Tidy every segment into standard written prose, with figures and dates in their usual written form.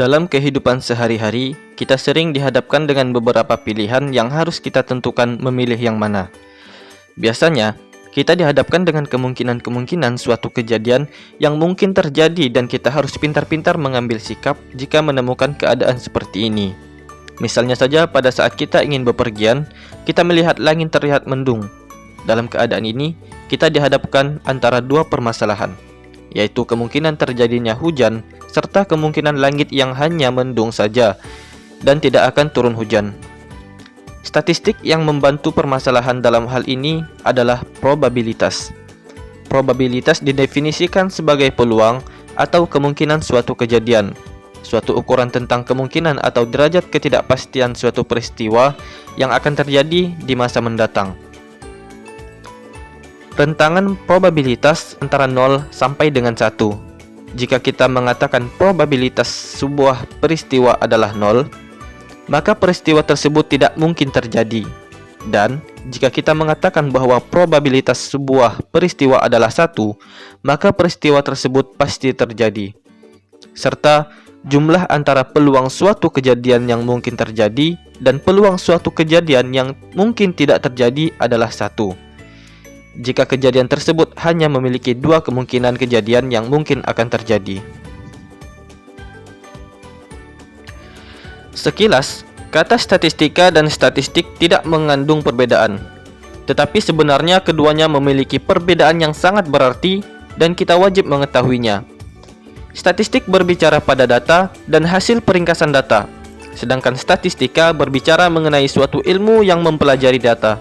Dalam kehidupan sehari-hari, kita sering dihadapkan dengan beberapa pilihan yang harus kita tentukan memilih yang mana. Biasanya, kita dihadapkan dengan kemungkinan-kemungkinan suatu kejadian yang mungkin terjadi dan kita harus pintar-pintar mengambil sikap jika menemukan keadaan seperti ini. Misalnya saja pada saat kita ingin bepergian, kita melihat langit terlihat mendung. Dalam keadaan ini, kita dihadapkan antara dua permasalahan, yaitu kemungkinan terjadinya hujan serta kemungkinan langit yang hanya mendung saja dan tidak akan turun hujan. Statistik yang membantu permasalahan dalam hal ini adalah probabilitas. Probabilitas didefinisikan sebagai peluang atau kemungkinan suatu kejadian, suatu ukuran tentang kemungkinan atau derajat ketidakpastian suatu peristiwa yang akan terjadi di masa mendatang. Rentangan probabilitas antara 0 sampai dengan 1. Jika kita mengatakan probabilitas sebuah peristiwa adalah 0, maka peristiwa tersebut tidak mungkin terjadi. Dan jika kita mengatakan bahwa probabilitas sebuah peristiwa adalah 1, maka peristiwa tersebut pasti terjadi. Serta jumlah antara peluang suatu kejadian yang mungkin terjadi dan peluang suatu kejadian yang mungkin tidak terjadi adalah 1. Jika kejadian tersebut hanya memiliki dua kemungkinan kejadian yang mungkin akan terjadi. Sekilas, kata statistika dan statistik tidak mengandung perbedaan. Tetapi sebenarnya keduanya memiliki perbedaan yang sangat berarti dan kita wajib mengetahuinya. Statistik berbicara pada data dan hasil peringkasan data, sedangkan statistika berbicara mengenai suatu ilmu yang mempelajari data.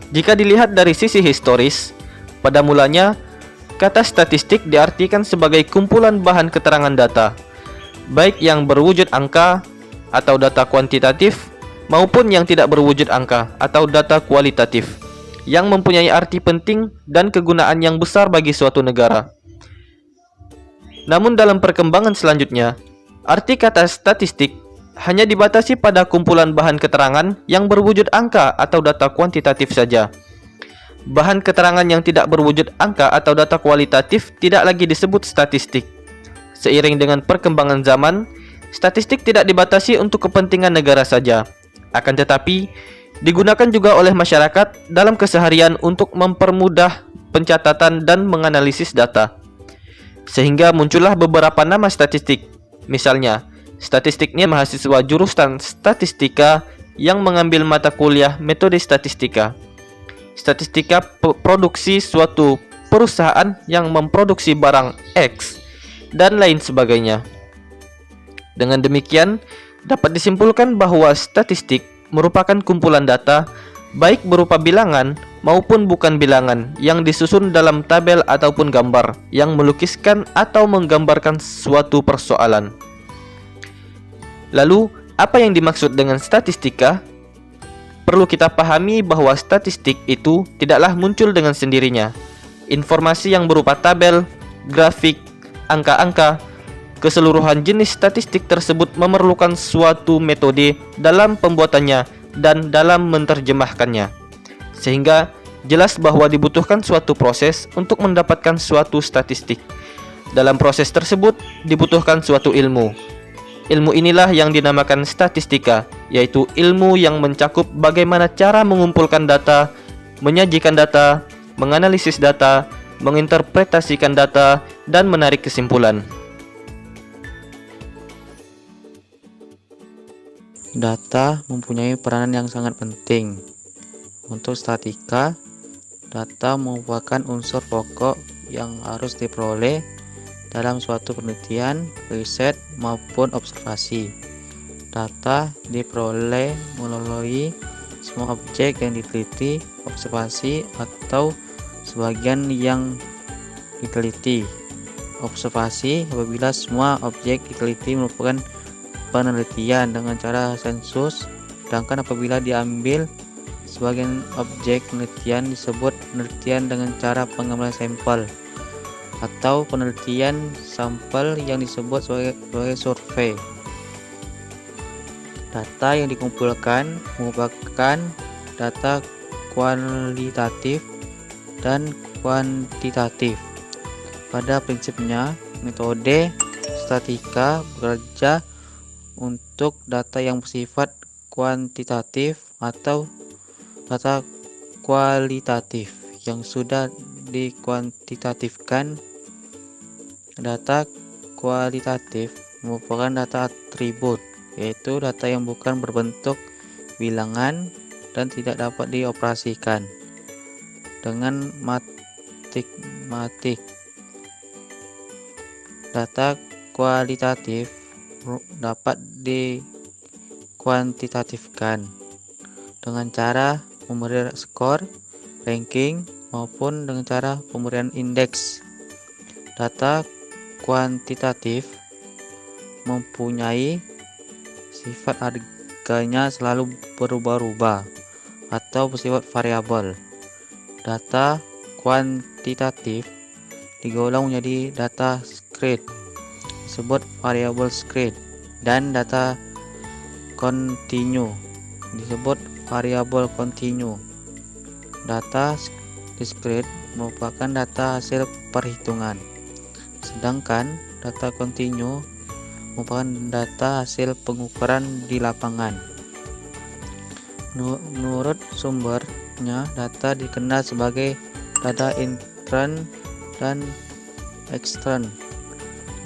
Jika dilihat dari sisi historis, pada mulanya, kata statistik diartikan sebagai kumpulan bahan keterangan data, baik yang berwujud angka atau data kuantitatif, maupun yang tidak berwujud angka atau data kualitatif, yang mempunyai arti penting dan kegunaan yang besar bagi suatu negara. Namun dalam perkembangan selanjutnya, arti kata statistik hanya dibatasi pada kumpulan bahan keterangan yang berwujud angka atau data kuantitatif saja. Bahan keterangan yang tidak berwujud angka atau data kualitatif tidak lagi disebut statistik. Seiring dengan perkembangan zaman, statistik tidak dibatasi untuk kepentingan negara saja, akan tetapi digunakan juga oleh masyarakat dalam keseharian untuk mempermudah pencatatan dan menganalisis data. Sehingga muncullah beberapa nama statistik, misalnya statistiknya mahasiswa jurusan statistika yang mengambil mata kuliah metode statistika. Statistika produksi suatu perusahaan yang memproduksi barang X dan lain sebagainya. Dengan demikian, dapat disimpulkan bahwa statistik merupakan kumpulan data baik berupa bilangan maupun bukan bilangan yang disusun dalam tabel ataupun gambar yang melukiskan atau menggambarkan suatu persoalan. Lalu, apa yang dimaksud dengan statistika? Perlu kita pahami bahwa statistik itu tidaklah muncul dengan sendirinya. Informasi yang berupa tabel, grafik, angka-angka, keseluruhan jenis statistik tersebut memerlukan suatu metode dalam pembuatannya dan dalam menerjemahkannya. Sehingga jelas bahwa dibutuhkan suatu proses untuk mendapatkan suatu statistik. Dalam proses tersebut dibutuhkan suatu ilmu. Ilmu inilah yang dinamakan statistika, yaitu ilmu yang mencakup bagaimana cara mengumpulkan data, menyajikan data, menganalisis data, menginterpretasikan data, dan menarik kesimpulan. Data mempunyai peranan yang sangat penting. Untuk statistika, data merupakan unsur pokok yang harus diperoleh dalam suatu penelitian, riset, maupun observasi. Data diperoleh melalui semua objek yang diteliti, observasi, atau sebagian yang diteliti. Observasi apabila semua objek diteliti merupakan penelitian dengan cara sensus, sedangkan apabila diambil sebagian objek penelitian disebut penelitian dengan cara pengambilan sampel, atau penelitian sampel yang disebut sebagai survei. Data yang dikumpulkan merupakan data kualitatif dan kuantitatif. Pada prinsipnya, metode statistika bekerja untuk data yang bersifat kuantitatif atau data kualitatif yang sudah dikuantitatifkan. Data kualitatif merupakan data atribut, yaitu data yang bukan berbentuk bilangan dan tidak dapat dioperasikan dengan matematik. Data kualitatif dapat dikuantitatifkan dengan cara memberi skor, ranking, maupun dengan cara pemberian indeks. Data kuantitatif mempunyai sifat harganya selalu berubah-ubah atau bersifat variabel. Data kuantitatif digolong menjadi data discrete, disebut variable discrete, dan data kontinu disebut variabel kontinu. Data discrete merupakan data hasil perhitungan, sedangkan data kontinu merupakan data hasil pengukuran di lapangan. Menurut sumbernya, data dikenal sebagai data intern dan extern.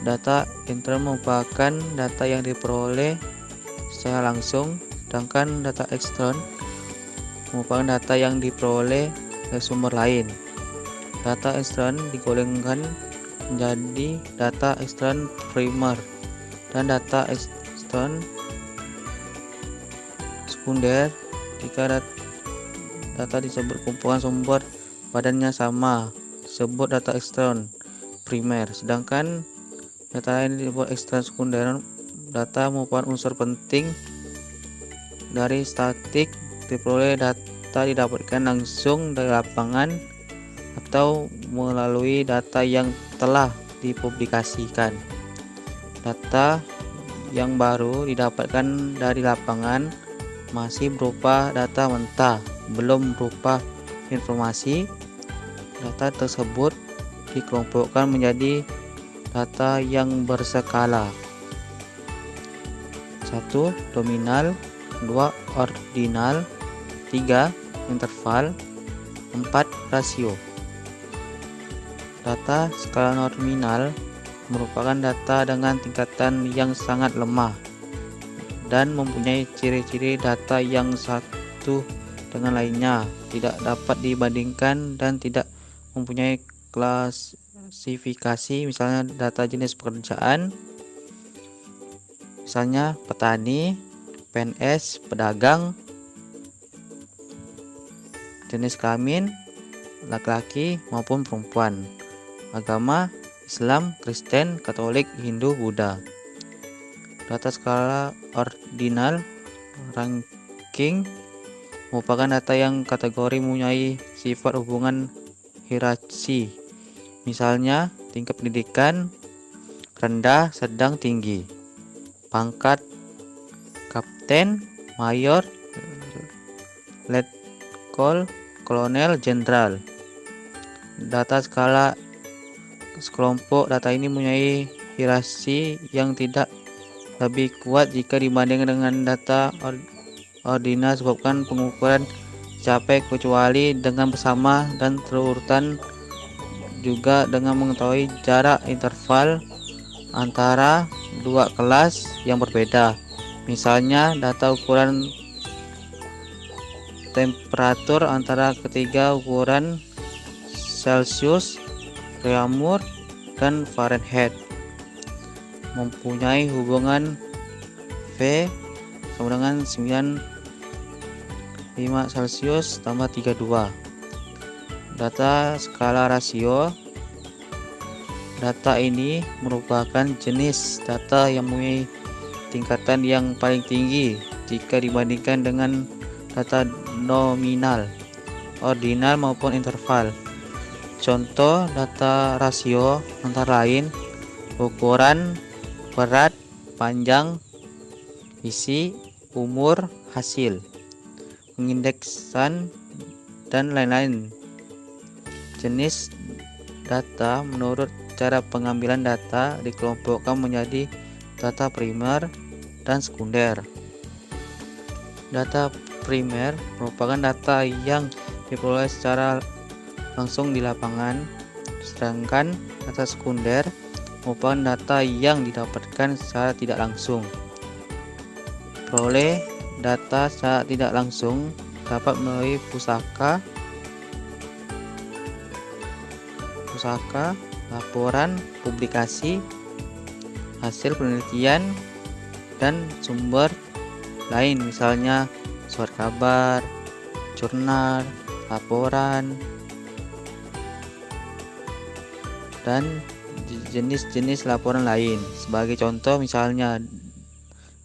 Data intern merupakan data yang diperoleh secara langsung, sedangkan data extern merupakan data yang diperoleh dari sumber lain. Data extern digolongkan menjadi data extern primer dan data extern sekunder jika data disebut kumpulan sumber badannya sama, disebut data extern primer, sedangkan data lain disebut extern sekunder. Data merupakan unsur penting dari statistik, diperoleh data didapatkan langsung dari lapangan atau melalui data yang telah dipublikasikan. Data yang baru didapatkan dari lapangan masih berupa data mentah, belum berupa informasi. Data tersebut dikelompokkan menjadi data yang berskala: 1. Nominal, 2. Ordinal, 3. Interval, 4. Rasio. Data skala nominal merupakan data dengan tingkatan yang sangat lemah dan mempunyai ciri-ciri data yang satu dengan lainnya, tidak dapat dibandingkan dan tidak mempunyai klasifikasi, misalnya data jenis pekerjaan, misalnya petani, PNS, pedagang, jenis kelamin, laki-laki maupun perempuan, agama, Islam, Kristen, Katolik, Hindu, Buddha. Data skala ordinal ranking merupakan data yang kategori mempunyai sifat hubungan hierarki, misalnya tingkat pendidikan rendah, sedang, tinggi, pangkat kapten, mayor, letkol, kolonel, jenderal. Data skala sekelompok data ini mempunyai hierarki yang tidak lebih kuat jika dibandingkan dengan data ordinal, sebabkan pengukuran dicapai kecuali dengan bersama dan terurutan, juga dengan mengetahui jarak interval antara dua kelas yang berbeda. Misalnya data ukuran temperatur antara ketiga ukuran Celsius, Reaumur, dan Fahrenheit mempunyai hubungan V sama dengan 95 Celsius tambah 32. Data skala rasio. Data ini merupakan jenis data yang mempunyai tingkatan yang paling tinggi jika dibandingkan dengan data nominal, ordinal maupun interval. Contoh data rasio antara lain ukuran, berat, panjang, isi, umur, hasil, pengindeksan, dan lain-lain. Jenis data menurut cara pengambilan data dikelompokkan menjadi data primer, dan sekunder. Data primer merupakan data yang diperoleh secara langsung di lapangan, sedangkan data sekunder merupakan data yang didapatkan secara tidak langsung. Peroleh data secara tidak langsung dapat melalui pusaka, laporan, publikasi, hasil penelitian, dan sumber lain, misalnya surat kabar, jurnal, laporan, dan jenis-jenis laporan lain. Sebagai contoh, misalnya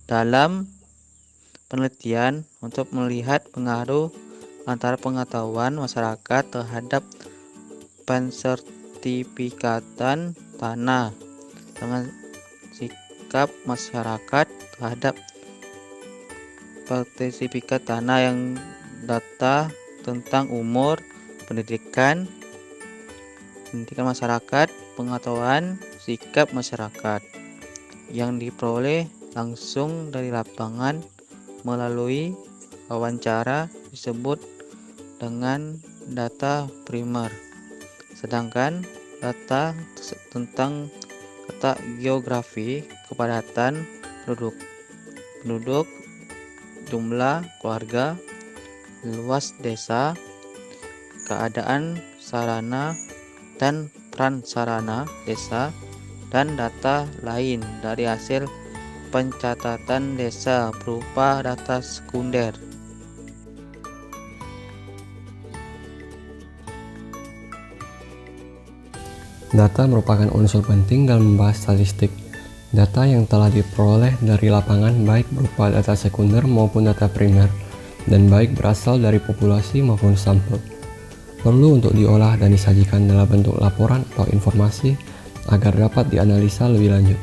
dalam penelitian untuk melihat pengaruh antara pengetahuan masyarakat terhadap pensertifikatan tanah dengan sikap masyarakat terhadap sertifikat tanah, yang data tentang umur, pendidikan masyarakat, pengetahuan, sikap masyarakat yang diperoleh langsung dari lapangan melalui wawancara disebut dengan data primer. Sedangkan data tentang letak geografi, kepadatan penduduk, jumlah keluarga, luas desa, keadaan sarana dan prasarana desa, dan data lain dari hasil pencatatan desa berupa data sekunder. Data merupakan unsur penting dalam membahas statistik. Data yang telah diperoleh dari lapangan baik berupa data sekunder maupun data primer, dan baik berasal dari populasi maupun sampel, perlu untuk diolah dan disajikan dalam bentuk laporan atau informasi agar dapat dianalisa lebih lanjut.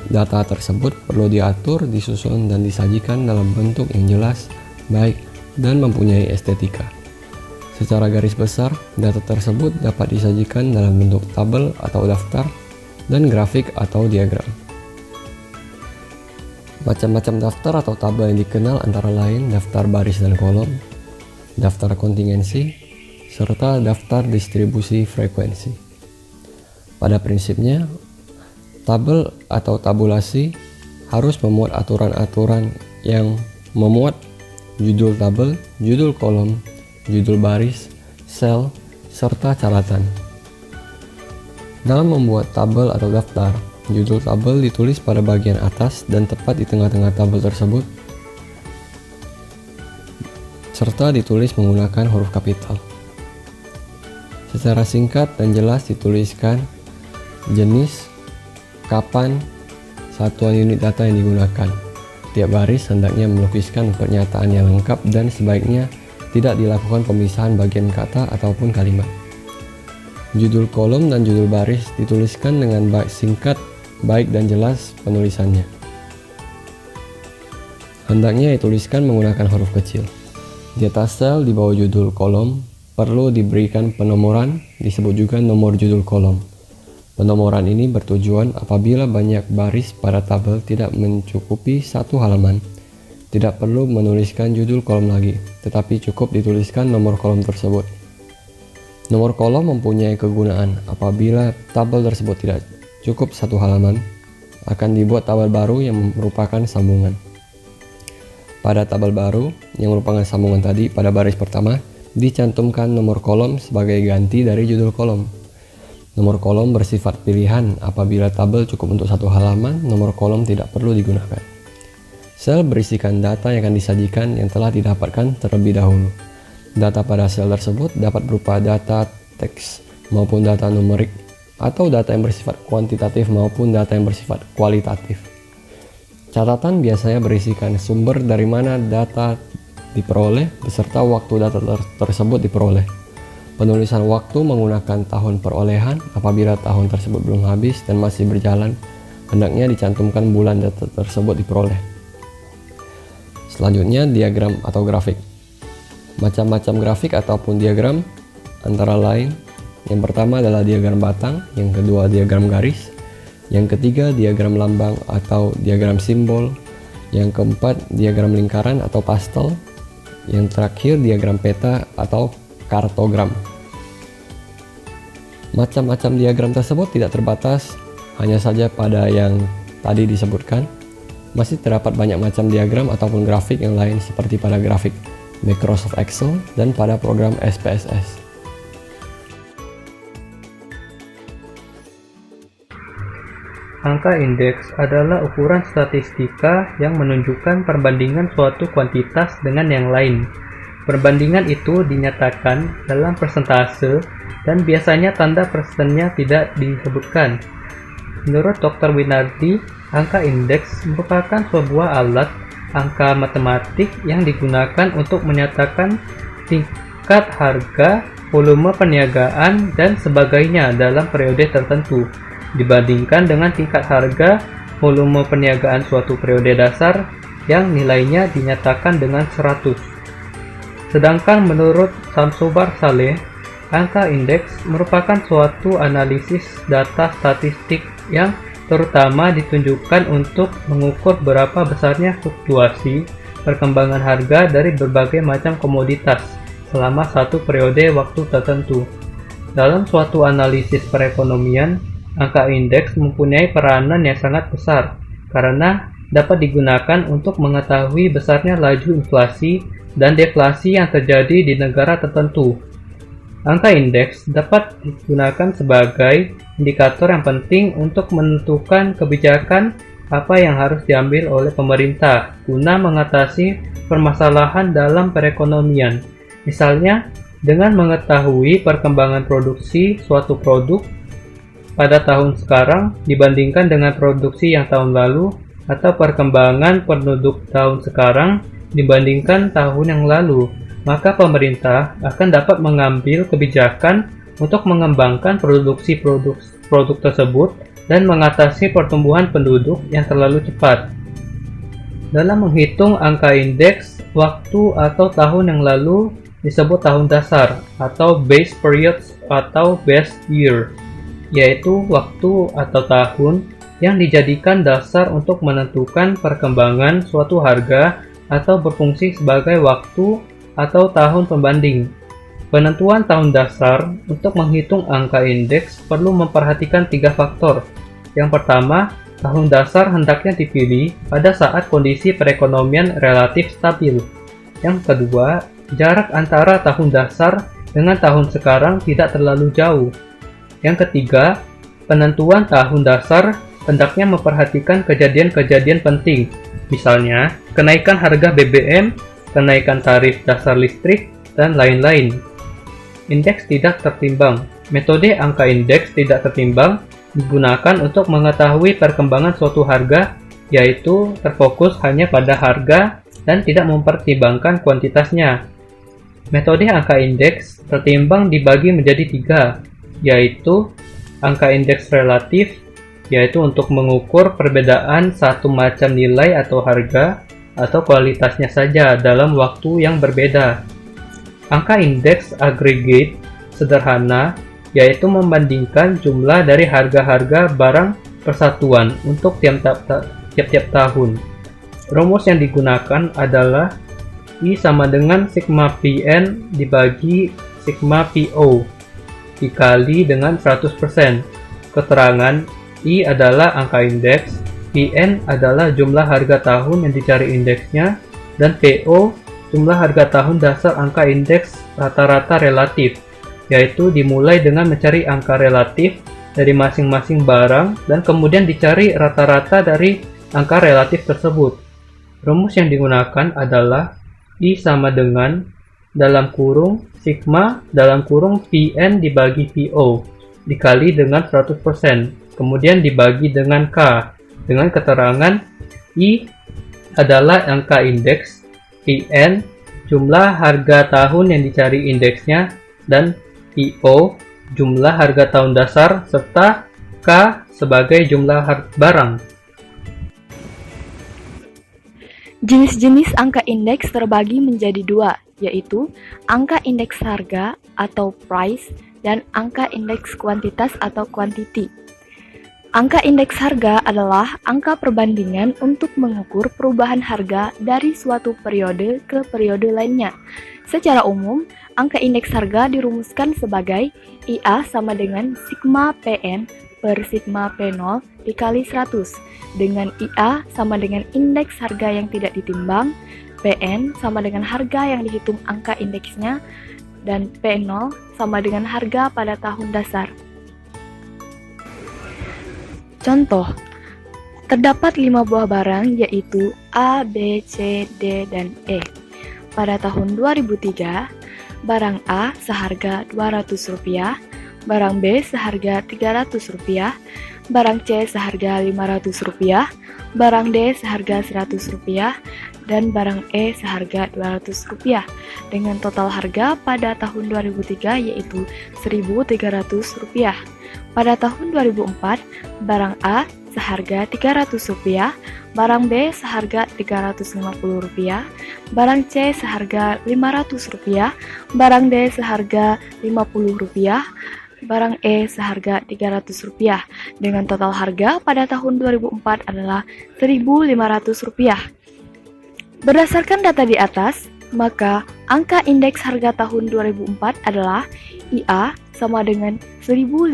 Data tersebut perlu diatur, disusun, dan disajikan dalam bentuk yang jelas, baik, dan mempunyai estetika. Secara garis besar, data tersebut dapat disajikan dalam bentuk tabel atau daftar, dan grafik atau diagram. Macam-macam daftar atau tabel yang dikenal antara lain daftar baris dan kolom, daftar kontingensi, serta daftar distribusi frekuensi. Pada prinsipnya, tabel atau tabulasi harus memuat aturan-aturan yang memuat judul tabel, judul kolom, judul baris, sel, serta catatan. Dalam membuat tabel atau daftar, judul tabel ditulis pada bagian atas dan tepat di tengah-tengah tabel tersebut, serta ditulis menggunakan huruf kapital. Secara singkat dan jelas dituliskan jenis, kapan, satuan unit data yang digunakan. Tiap baris hendaknya melukiskan pernyataan yang lengkap dan sebaiknya tidak dilakukan pemisahan bagian kata ataupun kalimat. Judul kolom dan judul baris dituliskan dengan baik singkat, baik dan jelas penulisannya. Hendaknya dituliskan menggunakan huruf kecil. Di atas sel di bawah judul kolom perlu diberikan penomoran, disebut juga nomor judul kolom. Penomoran ini bertujuan apabila banyak baris pada tabel tidak mencukupi satu halaman, tidak perlu menuliskan judul kolom lagi, tetapi cukup dituliskan nomor kolom tersebut. Nomor kolom mempunyai kegunaan apabila tabel tersebut tidak cukup satu halaman, akan dibuat tabel baru yang merupakan sambungan. Pada tabel baru yang merupakan sambungan tadi, pada baris pertama dicantumkan nomor kolom sebagai ganti dari judul kolom. Nomor kolom bersifat pilihan. Apabila tabel cukup untuk satu halaman, nomor kolom tidak perlu digunakan. Sel berisikan data yang akan disajikan yang telah didapatkan terlebih dahulu. Data pada sel tersebut dapat berupa data teks maupun data numerik, atau data yang bersifat kuantitatif maupun data yang bersifat kualitatif. Catatan biasanya berisikan sumber dari mana data diperoleh beserta waktu data tersebut diperoleh. Penulisan waktu menggunakan tahun perolehan. Apabila tahun tersebut belum habis dan masih berjalan, hendaknya dicantumkan bulan data tersebut diperoleh. Selanjutnya, diagram atau grafik. Macam-macam grafik ataupun diagram antara lain, yang pertama adalah diagram batang, yang kedua diagram garis, yang ketiga diagram lambang atau diagram simbol, Yang keempat, diagram lingkaran atau pastel. Yang terakhir, diagram peta atau kartogram. Macam-macam diagram tersebut tidak terbatas hanya saja pada yang tadi disebutkan. Masih terdapat banyak macam diagram ataupun grafik yang lain seperti pada grafik Microsoft Excel dan pada program SPSS. Angka indeks adalah ukuran statistika yang menunjukkan perbandingan suatu kuantitas dengan yang lain. Perbandingan itu dinyatakan dalam persentase dan biasanya tanda persennya tidak disebutkan. Menurut Dr. Winardi, angka indeks merupakan sebuah alat angka matematik yang digunakan untuk menyatakan tingkat harga, volume perniagaan, dan sebagainya dalam periode tertentu, dibandingkan dengan tingkat harga, volume perniagaan suatu periode dasar yang nilainya dinyatakan dengan 100. Sedangkan menurut Samsobar Saleh, angka indeks merupakan suatu analisis data statistik yang terutama ditunjukkan untuk mengukur berapa besarnya fluktuasi perkembangan harga dari berbagai macam komoditas selama satu periode waktu tertentu. Dalam suatu analisis perekonomian, angka indeks mempunyai peranan yang sangat besar karena dapat digunakan untuk mengetahui besarnya laju inflasi dan deflasi yang terjadi di negara tertentu. Angka indeks dapat digunakan sebagai indikator yang penting untuk menentukan kebijakan apa yang harus diambil oleh pemerintah guna mengatasi permasalahan dalam perekonomian. Misalnya, dengan mengetahui perkembangan produksi suatu produk pada tahun sekarang dibandingkan dengan produksi yang tahun lalu, atau perkembangan penduduk tahun sekarang dibandingkan tahun yang lalu, maka pemerintah akan dapat mengambil kebijakan untuk mengembangkan produksi produk tersebut dan mengatasi pertumbuhan penduduk yang terlalu cepat. Dalam menghitung angka indeks, waktu atau tahun yang lalu disebut tahun dasar atau base periods atau base year, yaitu waktu atau tahun yang dijadikan dasar untuk menentukan perkembangan suatu harga atau berfungsi sebagai waktu atau tahun pembanding. Penentuan tahun dasar untuk menghitung angka indeks perlu memperhatikan 3 faktor. Yang pertama, tahun dasar hendaknya dipilih pada saat kondisi perekonomian relatif stabil. Yang kedua, jarak antara tahun dasar dengan tahun sekarang tidak terlalu jauh. Yang ketiga, penentuan tahun dasar hendaknya memperhatikan kejadian-kejadian penting, misalnya kenaikan harga BBM, kenaikan tarif dasar listrik, dan lain-lain. Indeks tidak tertimbang. Metode angka indeks tidak tertimbang digunakan untuk mengetahui perkembangan suatu harga, yaitu terfokus hanya pada harga dan tidak mempertimbangkan kuantitasnya. Metode angka indeks tertimbang dibagi menjadi 3, yaitu angka indeks relatif, yaitu untuk mengukur perbedaan satu macam nilai atau harga atau kualitasnya saja dalam waktu yang berbeda. Angka indeks aggregate sederhana, yaitu membandingkan jumlah dari harga-harga barang persatuan untuk tiap-tiap tahun. Rumus yang digunakan adalah I sama dengan sigma Pn dibagi sigma Po dikali dengan 100%. Keterangan I adalah angka indeks, Pn adalah jumlah harga tahun yang dicari indeksnya, dan Po jumlah harga tahun dasar angka indeks rata-rata relatif, yaitu dimulai dengan mencari angka relatif dari masing-masing barang dan kemudian dicari rata-rata dari angka relatif tersebut. Rumus yang digunakan adalah I sama dengan dalam kurung sigma dalam kurung Pn dibagi Po dikali dengan 100%, kemudian dibagi dengan K dengan keterangan I adalah angka indeks, Pn jumlah harga tahun yang dicari indeksnya, dan Po jumlah harga tahun dasar, serta K sebagai jumlah barang. Jenis-jenis angka indeks terbagi menjadi 2, yaitu angka indeks harga atau price dan angka indeks kuantitas atau quantity. Angka indeks harga adalah angka perbandingan untuk mengukur perubahan harga dari suatu periode ke periode lainnya. Secara umum, angka indeks harga dirumuskan sebagai IA sama dengan sigma PN per sigma P0 dikali 100, dengan IA sama dengan indeks harga yang tidak ditimbang, PN sama dengan harga yang dihitung angka indeksnya, dan P0 sama dengan harga pada tahun dasar. Contoh, terdapat 5 buah barang yaitu A, B, C, D, dan E. Pada tahun 2003, barang A seharga Rp200, barang B seharga Rp300, barang C seharga Rp500, barang D seharga Rp100, dan barang E seharga Rp200, dengan total harga pada tahun 2003 yaitu Rp1.300. Pada tahun 2004, barang A seharga Rp300, barang B seharga Rp350, barang C seharga Rp500, barang D seharga Rp50, barang E seharga Rp300, dengan total harga pada tahun 2004 adalah Rp1.500. Berdasarkan data di atas, maka angka indeks harga tahun 2004 adalah IA sama dengan 1.500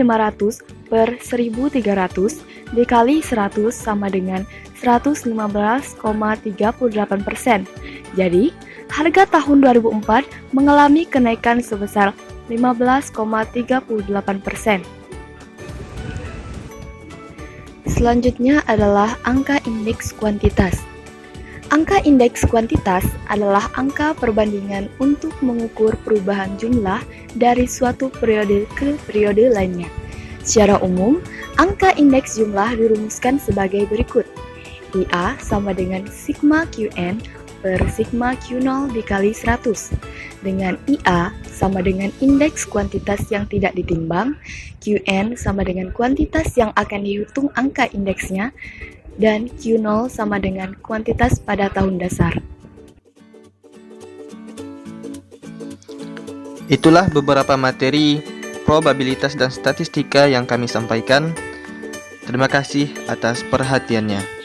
per 1.300 dikali 100 sama dengan 115,38%. Jadi, harga tahun 2004 mengalami kenaikan sebesar 15,38%. Selanjutnya adalah angka indeks kuantitas. Angka indeks kuantitas adalah angka perbandingan untuk mengukur perubahan jumlah dari suatu periode ke periode lainnya. Secara umum, angka indeks jumlah dirumuskan sebagai berikut. IA sama dengan sigma QN per sigma Q0 dikali 100, dengan IA sama dengan indeks kuantitas yang tidak ditimbang, QN sama dengan kuantitas yang akan dihitung angka indeksnya, dan Q0 sama dengan kuantitas pada tahun dasar. Itulah beberapa materi probabilitas dan statistika yang kami sampaikan. Terima kasih atas perhatiannya.